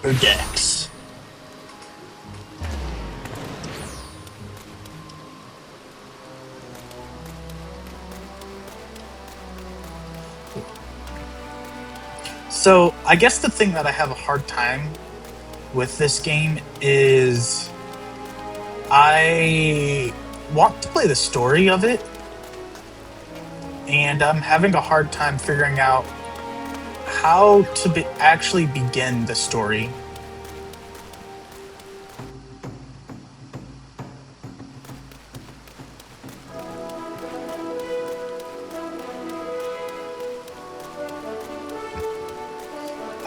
Urdex. So, I guess the thing that I have a hard time with this game is I want to play the story of it, and I'm having a hard time figuring out how to actually begin the story.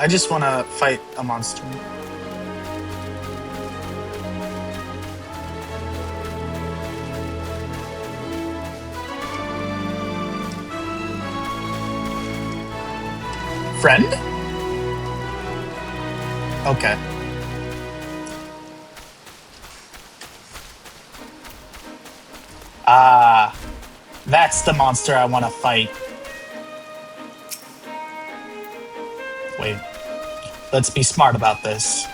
I just want to fight a monster. Friend? Okay. Ah, that's the monster I want to fight. Wait, let's be smart about this.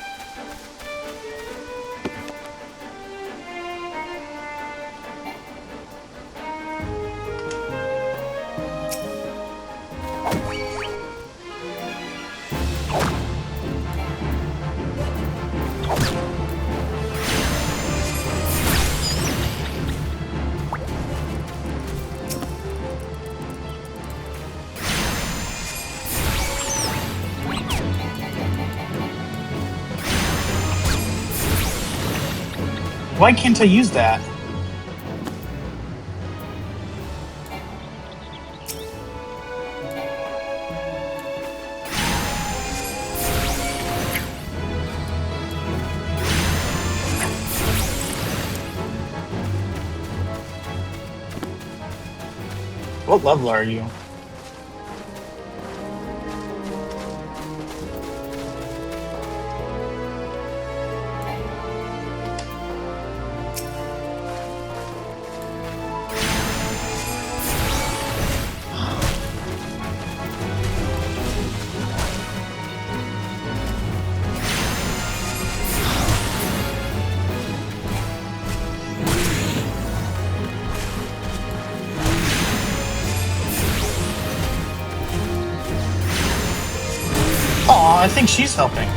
Why can't I use that? What level are you? Aw, I think she's helping.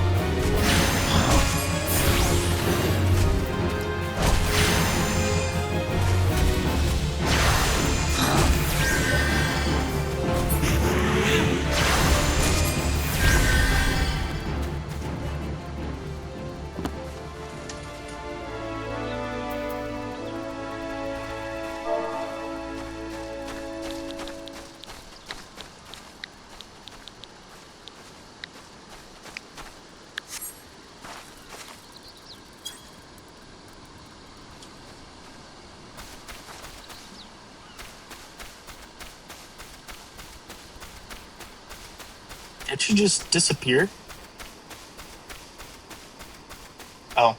Did she just disappear? Oh.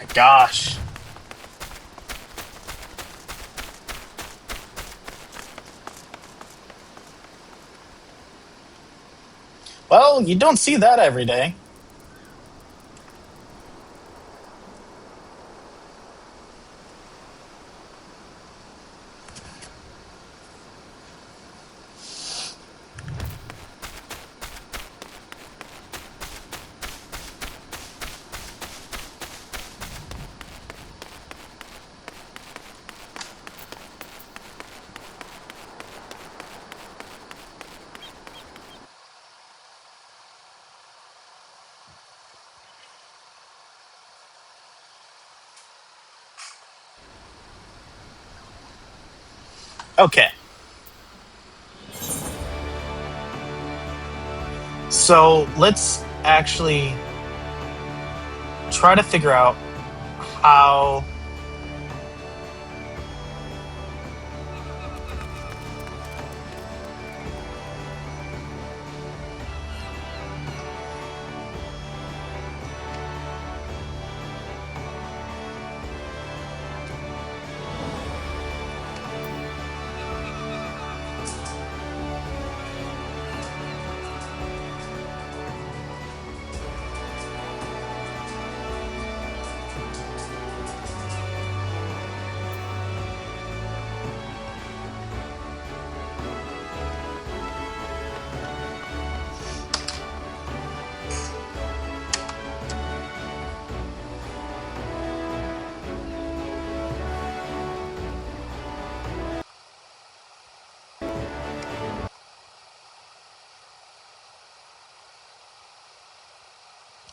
My gosh. Well, you don't see that every day. Okay. So let's actually try to figure out how.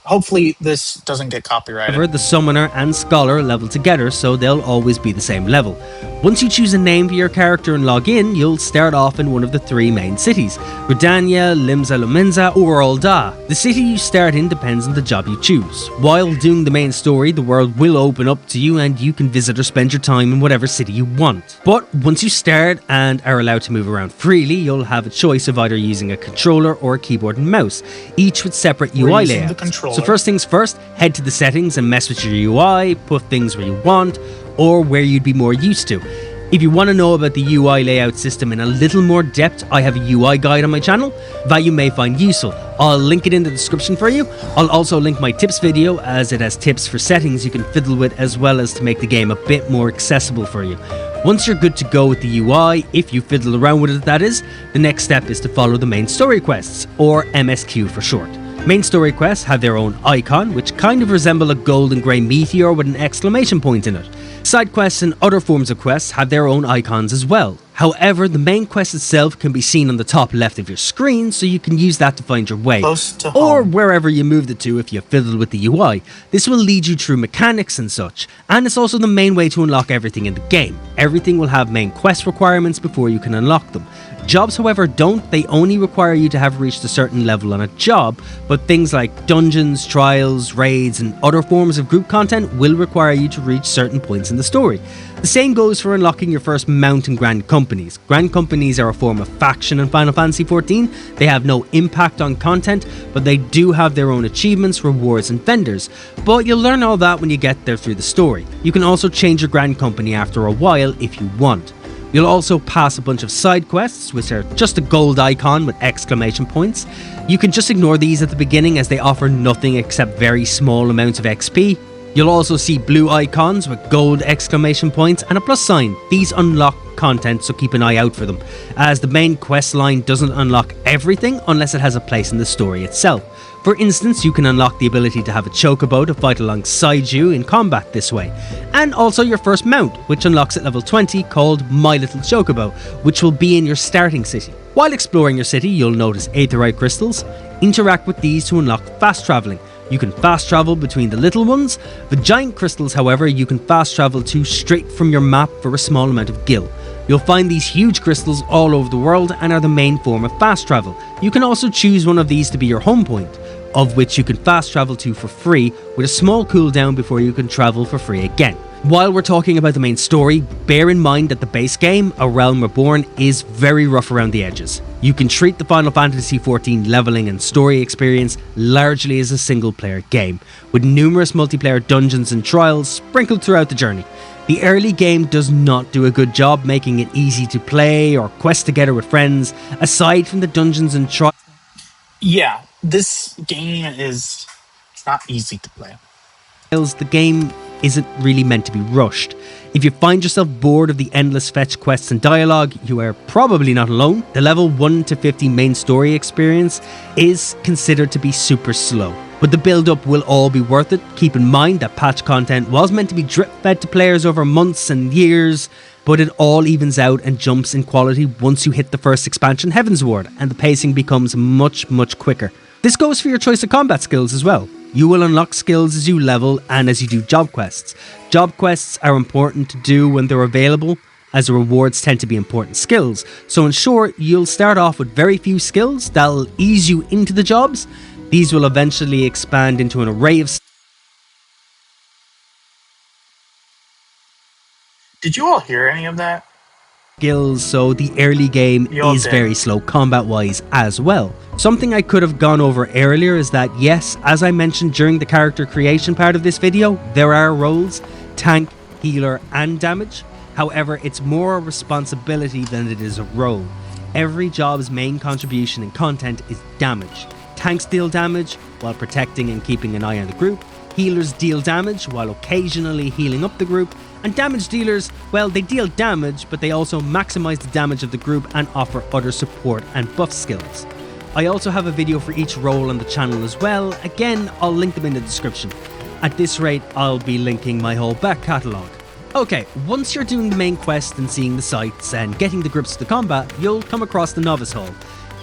Hopefully, this doesn't get copyrighted. The summoner and scholar level together, so they'll always be the same level. Once you choose a name for your character and log in, you'll start off in one of the 3 main cities: Gridania, Limsa Lominsa, or Ul'dah. The city you start in depends on the job you choose. While doing the main story, the world will open up to you and you can visit or spend your time in whatever city you want. But once you start and are allowed to move around freely, you'll have a choice of either using a controller or a keyboard and mouse, each with separate UI layouts. So first things first, head to the settings and mess with your UI, put things where you want, or where you'd be more used to. If you want to know about the UI layout system in a little more depth, I have a UI guide on my channel that you may find useful. I'll link it in the description for you. I'll also link my tips video, as it has tips for settings you can fiddle with, as well as to make the game a bit more accessible for you. Once you're good to go with the UI, if you fiddle around with it that is, the next step is to follow the main story quests, or MSQ for short. Main story quests have their own icon, which kind of resemble a golden grey meteor with an exclamation point in it. Side quests and other forms of quests have their own icons as well. However, the main quest itself can be seen on the top left of your screen, so you can use that to find your way. Close to home. Or wherever you moved it to if you fiddle with the UI. This will lead you through mechanics and such, and it's also the main way to unlock everything in the game. Everything will have main quest requirements before you can unlock them. Jobs, however, don't. They only require you to have reached a certain level on a job, but things like dungeons, trials, raids, and other forms of group content will require you to reach certain points in the story. The same goes for unlocking your first mount and Grand Companies. Grand Companies are a form of faction in Final Fantasy XIV. They have no impact on content, but they do have their own achievements, rewards, and vendors. But you'll learn all that when you get there through the story. You can also change your Grand Company after a while if you want. You'll also pass a bunch of side quests, which are just a gold icon with exclamation points. You can just ignore these at the beginning, as they offer nothing except very small amounts of XP. You'll also see blue icons with gold exclamation points and a plus sign. These unlock content, so keep an eye out for them, as the main quest line doesn't unlock everything unless it has a place in the story itself. For instance, you can unlock the ability to have a chocobo to fight alongside you in combat this way, and also your first mount, which unlocks at level 20, called My Little Chocobo, which will be in your starting city. While exploring your city, you'll notice aetheryte crystals. Interact with these to unlock fast travelling. You can fast travel between the little ones. The giant crystals, however, you can fast travel to straight from your map for a small amount of gil. You'll find these huge crystals all over the world and are the main form of fast travel. You can also choose one of these to be your home point, of which you can fast travel to for free, with a small cooldown before you can travel for free again. While we're talking about the main story, bear in mind that the base game, A Realm Reborn, is very rough around the edges. You can treat the Final Fantasy XIV leveling and story experience largely as a single player game, with numerous multiplayer dungeons and trials sprinkled throughout the journey. The early game does not do a good job making it easy to play or quest together with friends, aside from the dungeons and trials. Yeah, this game is not easy to play. The game isn't really meant to be rushed. If you find yourself bored of the endless fetch quests and dialogue, you are probably not alone. The level 1 to 50 main story experience is considered to be super slow, but the build-up will all be worth it. Keep in mind that patch content was meant to be drip-fed to players over months and years, but it all evens out and jumps in quality once you hit the first expansion, Heavensward, and the pacing becomes much quicker. This goes for your choice of combat skills as well. You will unlock skills as you level and as you do job quests. Job quests are important to do when they're available. as the rewards tend to be important skills. So in short, you'll start off with very few skills that'll ease you into the jobs. These will eventually expand into an array of Did you all hear any of that? skills, so the early game Y'all is did. very slow combat wise as well. Something I could have gone over earlier is that yes, as I mentioned during the character creation part of this video, there are roles: tank, healer and damage. However, it's more a responsibility than it is a role. Every job's main contribution and content is damage. Tanks deal damage while protecting and keeping an eye on the group. Healers deal damage while occasionally healing up the group. And damage dealers, well, they deal damage, but they also maximize the damage of the group and offer other support and buff skills. I also have a video for each role on the channel as well. Again, I'll link them in the description. At this rate, I'll be linking my whole back catalogue. Okay, once you're doing the main quest and seeing the sights and getting the grips to the combat, you'll come across the Novice Hall.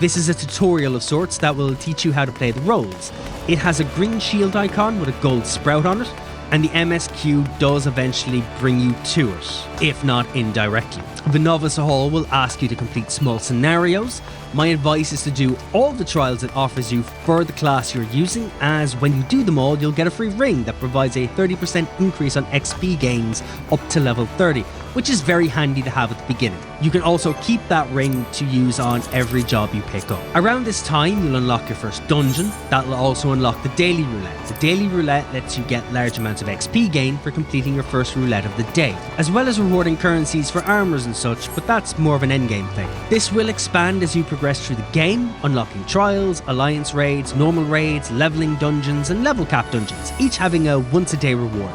This is a tutorial of sorts that will teach you how to play the roles. It has a green shield icon with a gold sprout on it, and the MSQ does eventually bring you to it, if not indirectly. The Novice Hall will ask you to complete small scenarios. My advice is to do all the trials it offers you for the class you're using, as when you do them all, you'll get a free ring that provides a 30% increase on XP gains up to level 30, which is very handy to have at the beginning. You can also keep that ring to use on every job you pick up. Around this time, you'll unlock your first dungeon. That'll also unlock the Daily Roulette. The Daily Roulette lets you get large amounts of XP gain for completing your first roulette of the day, as well as rewarding currencies for armors and such, but that's more of an endgame thing. This will expand as you progress through the game, unlocking trials, alliance raids, normal raids, leveling dungeons, and level cap dungeons, each having a once a day reward.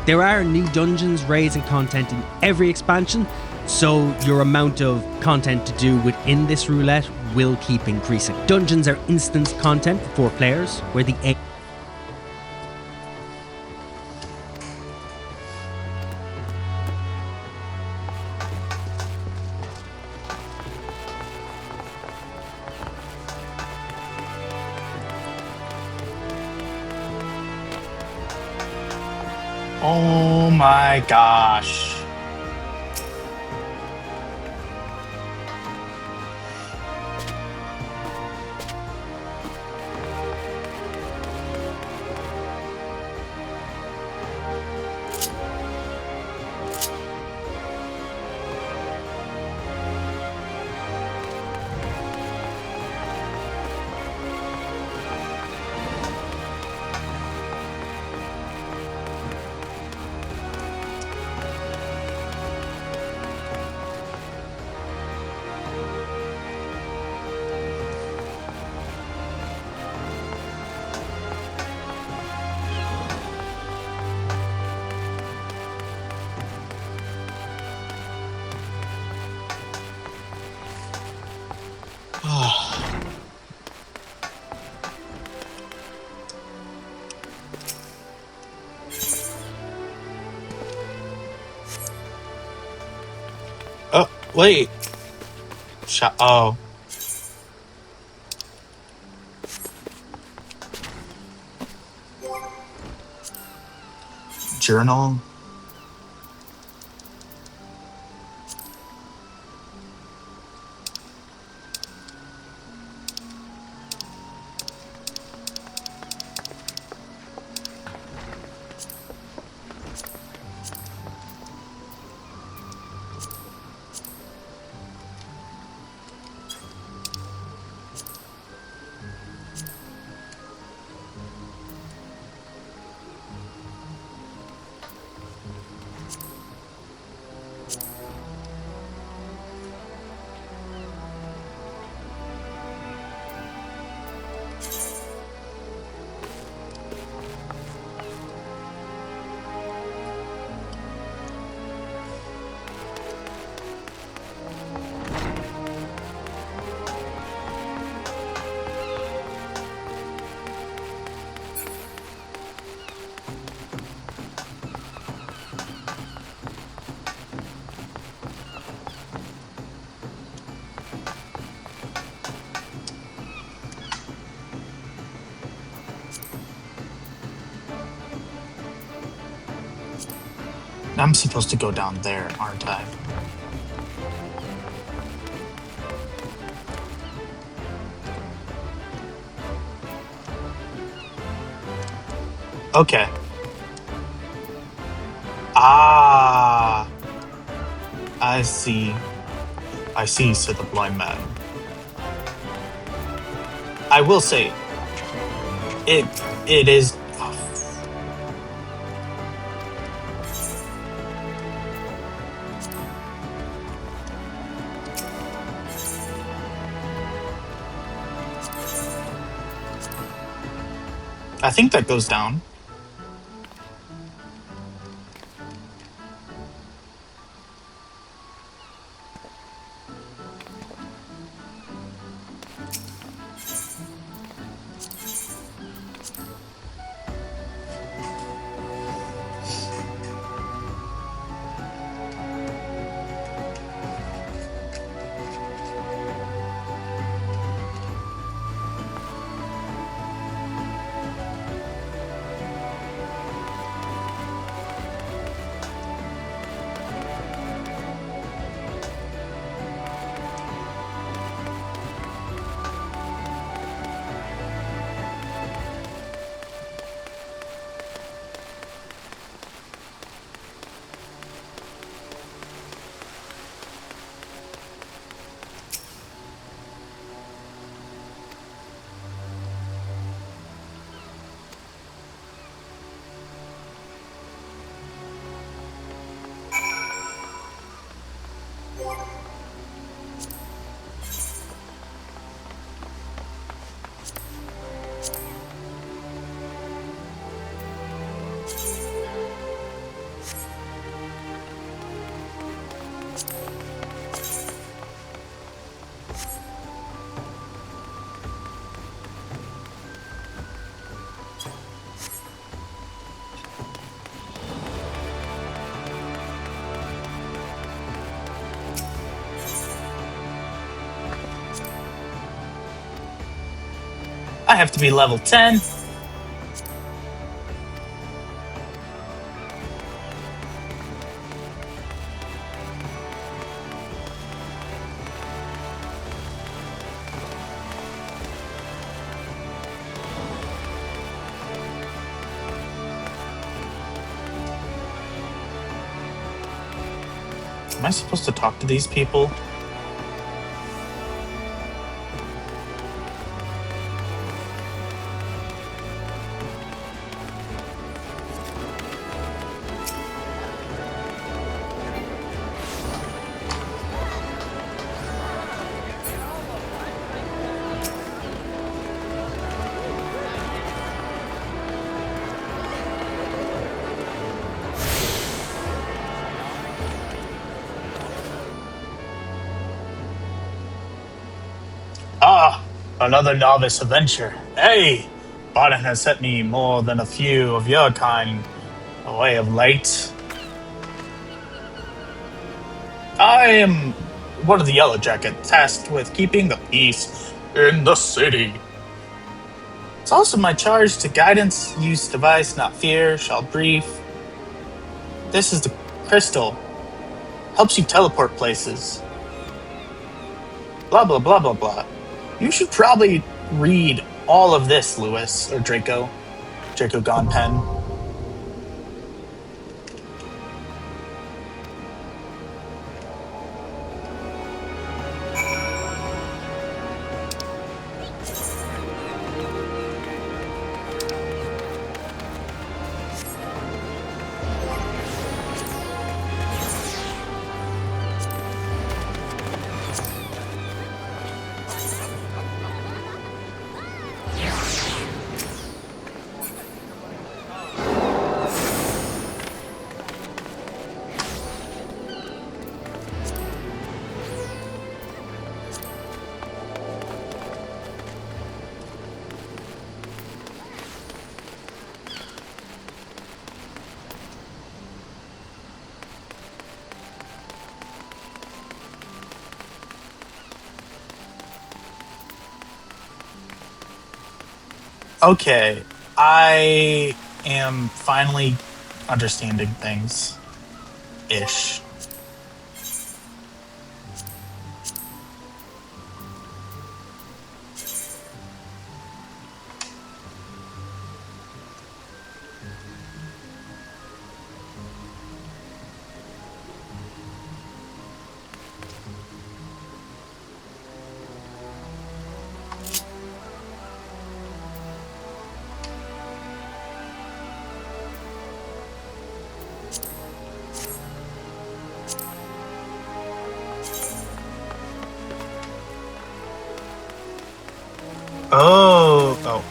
There are new dungeons, raids, and content in every expansion, so your amount of content to do within this roulette will keep increasing. Dungeons are instant content for 4 players, where the aim Oh my gosh. Oh, wait. Oh. Journal. I'm supposed to go down there, aren't I? Okay. Ah, I see. I see, said the blind man. I will say, it it is. I think that goes down. I have to be level 10. Am I supposed to talk to these people? Ah, another novice adventure. Hey, Barton has sent me more than a few of your kind away of late. I am one of the Yellow Jackets, tasked with keeping the peace in the city. It's also my charge to guidance, use device, not fear, shall brief. This is the crystal. Helps you teleport places. Blah, blah, blah, blah, blah. You should probably read all of this, Lewis, or Draco. Draco Gonpen. Okay, I am finally understanding things. Ish. Oh.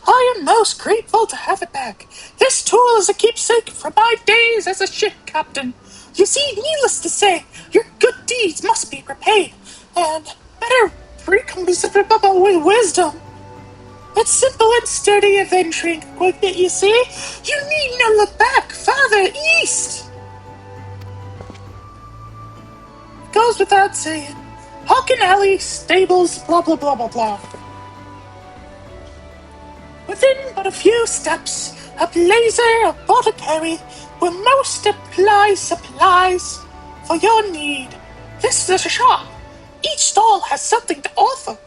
I am most grateful to have it back. This tool is a keepsake from my days as a ship captain. You see, needless to say, your good deeds must be repaid, and better recompensed with wisdom. It's simple and sturdy adventuring equipment, you see. You need not look back, farther east. Goes without saying. Hawken Alley, stables, blah blah blah blah blah. Within but a few steps, a blazer apothecary will most supply supplies for your need. This is a shop. Each stall has something to offer.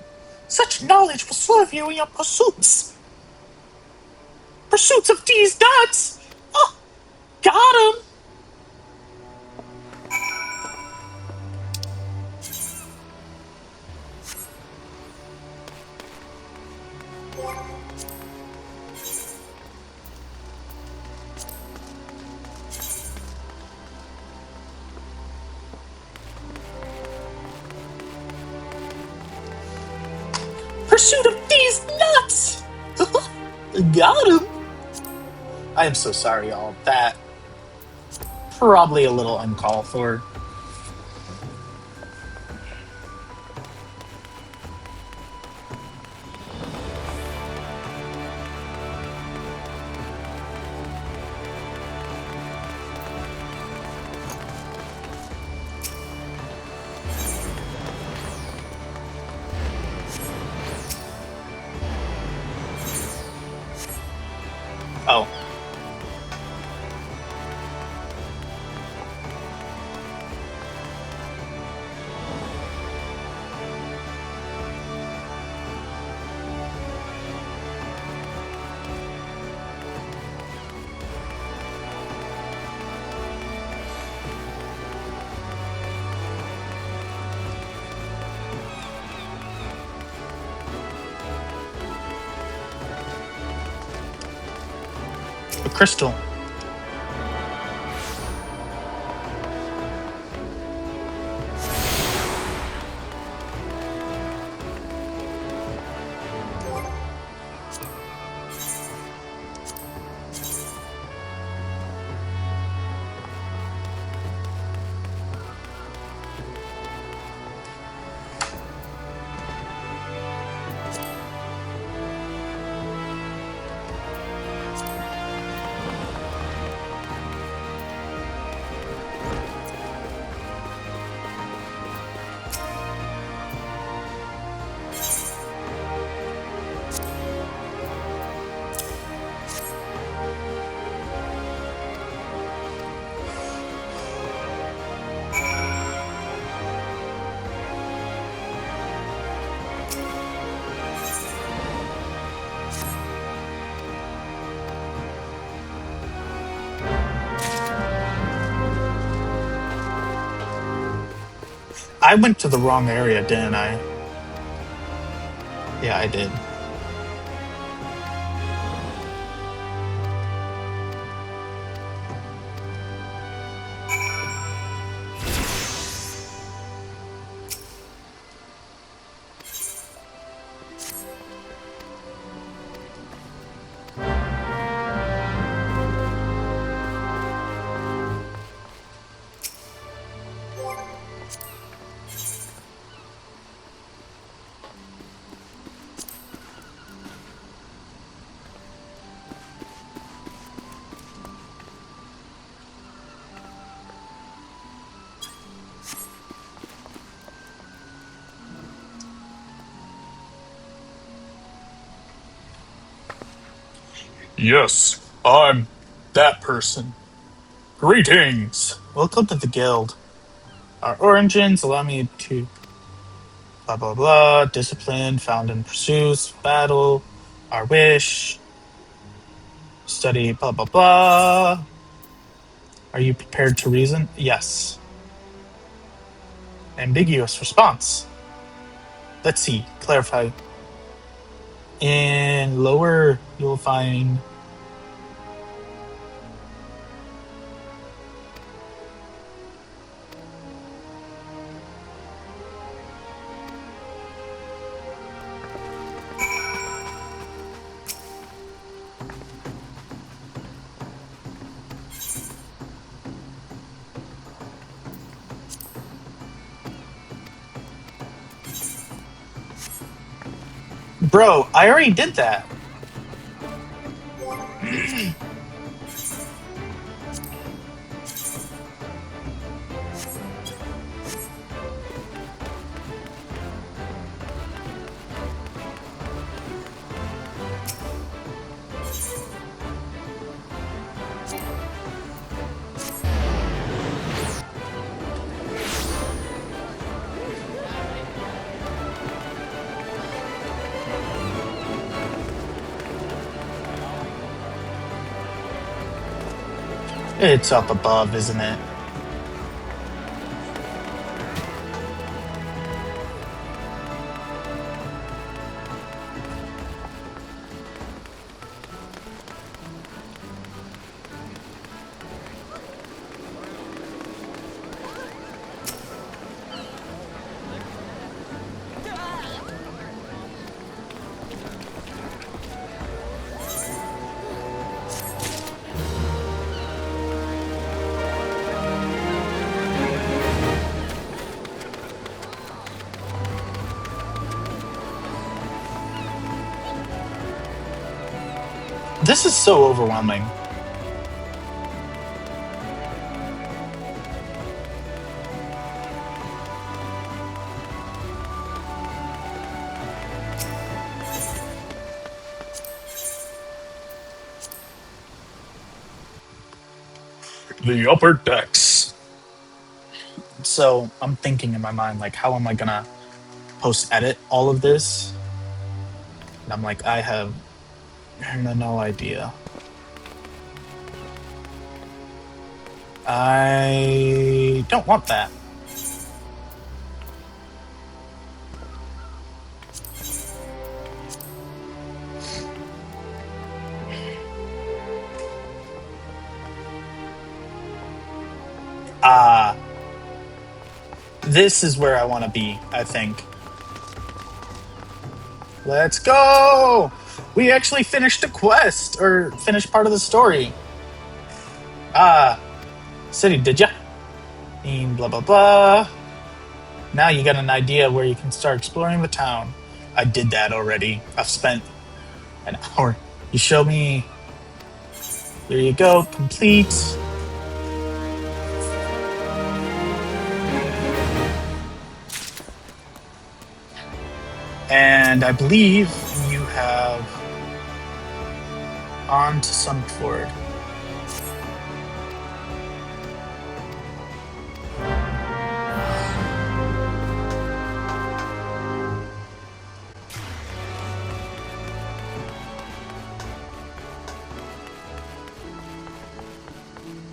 Such knowledge will serve you in your pursuits. Pursuits of these nuts! Oh, got him! Pursuit of these nuts! Got him! I am so sorry, all that. Probably a little uncalled for. Oh. A crystal. I went to the wrong area, didn't I? Yeah, I did. Yes, I'm that person. Greetings. Welcome to the guild. Our origins allow me to blah blah blah. Discipline found in pursuits, battle, our wish, study, blah blah blah. Are you prepared to reason? Yes. Ambiguous response. Let's see. Clarify. In lower, you'll find. Bro, I already did that. It's up above, isn't it? This is so overwhelming. The upper decks. So I'm thinking in my mind, like, how am I gonna post edit all of this? And I'm like, I have no idea. I don't want that. Ah, this is where I want to be, I think. Let's go! We actually finished the quest, or finished part of the story. Ah, city, did ya? And blah blah blah. Now you got an idea where you can start exploring the town. I did that already. I've spent an hour. You show me. There you go. Complete. And I believe you have on to Sunford.